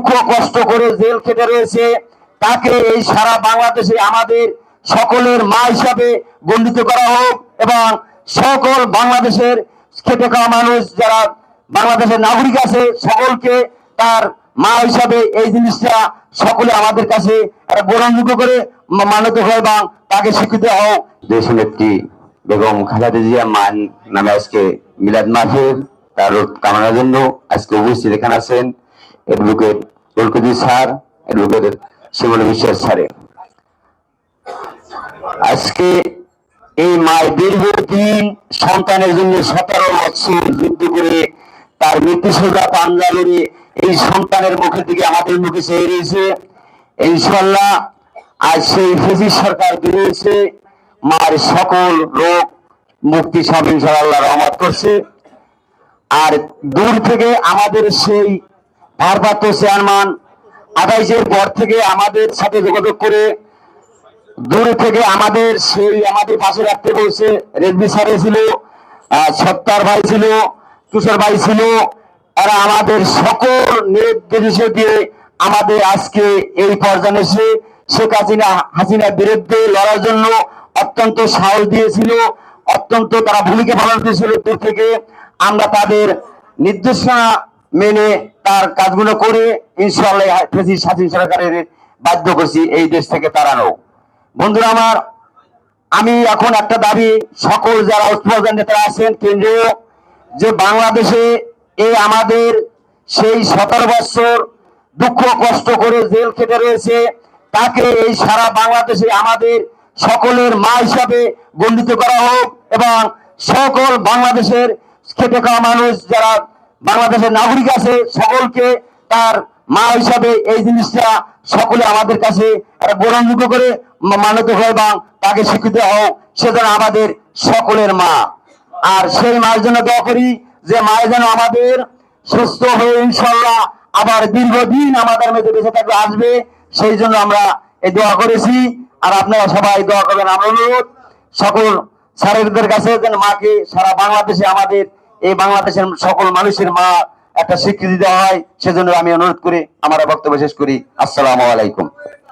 দুঃখ কষ্ট করে জেল খেটে রয়েছে, তাকে এই সারা বাংলাদেশে আমাদের সকলের মা হিসাবে গণ্ডিত করা হোক এবং সকল বাংলাদেশের খেটে খাওয়া মানুষ যারা বাংলাদেশের নাগরিক আছে সকলকে তার মা হিসাবে এই জিনিসটা সকলে আমাদের কাছে গ্রহণযোগ্য করে মানত হয় এবং তাকে স্বীকৃতি হোক। দেশনেত্রী বেগম খালেদা জিয়া মান নামে আজকে মিলাদ মাহফিল তার কামনার জন্য আজকে উপস্থিত এখানে আছেন advocate Kolkata sir, advocate Shimul Biswas স্যারে। আজকে এই মায়ের দীর্ঘদিন সন্তানের জন্য 17 বছর যুদ্ধ করে তার মৃত্যু সোজা পাঞ্জা লড়ে এই সন্তানের মুখের দিকে আমাদের মুখে চেয়ে রয়েছে। ইনশাল্লাহ আজ সেই ফেসিস সরকার দিয়েছে, মার সকল রোগ মুক্তি সব ইনশাআল্লাহ রহমত করছে। আর দূর থেকে আমাদের সেই ভারপ্রাপ্ত চেয়ারম্যান 28-এর পর থেকে আমাদের সাথে যোগাযোগ করে দূর থেকে আমাদের সেই আমাদের পাশে রাখতে বলছে। রেডমি স্যার ছিল, সত্তার ভাই ছিল, তুষার ভাই ছিল, এরা আমাদের সকল নির্দেশ দিয়ে আমাদের আজকে এই পর্যায়ে এসে শেখ হাসিনার বিরুদ্ধে লড়ার জন্য অত্যন্ত সাহস দিয়েছিল, অত্যন্ত তারা ভূমিকা পালন করেছিল। দূর থেকে আমরা তাদের নির্দেশনা মেনে তার কাজগুলো করে ইনশাআল্লাহ স্বাধীন সরকারের বাধ্য করছি এই দেশ থেকে তাড়ানো। বন্ধুরা আমার, আমি এখন একটা দাবি সকল যারা ঐক্যবদ্ধ নেতারা আছেন কেন্দ্রীয়, যে বাংলাদেশে এই আমাদের সেই 17 বছর দুঃখ কষ্ট করে জেল খেটে রয়েছে, তাকে এই সারা বাংলাদেশে আমাদের সকলের মা হিসাবে গণ্ডিত করা হোক এবং সকল বাংলাদেশের খেটে খাওয়া মানুষ যারা বাংলাদেশের নাগরিক আছে সকলকে তার মা হিসাবে এই জিনিসটা সকলে আমাদের কাছে গ্রহণযোগ্য করে মানত হয় এবং তাকে স্বীকৃতি হোক, সেজন্য আমাদের সকলের মা। আর সেই মায়ের জন্য দোয়া করি যে মায়ের যেন আমাদের সুস্থ হয়ে ইনশাল্লাহ আবার দীর্ঘদিন আমাদের মধ্যে বেঁচে থাকবে আসবে, সেই জন্য আমরা এই দোয়া করেছি। আর আপনারা সবাই দোয়া করবেন। আমরা অনুরোধ সকল স্যারেদের কাছে যেন মাকে সারা বাংলাদেশে আমাদের এই বাংলাদেশের সকল মানুষের মা একটা স্বীকৃতি দেওয়া হয়, সেজন্য আমি অনুরোধ করে আমার বক্তব্য শেষ করি। আসসালামু আলাইকুম।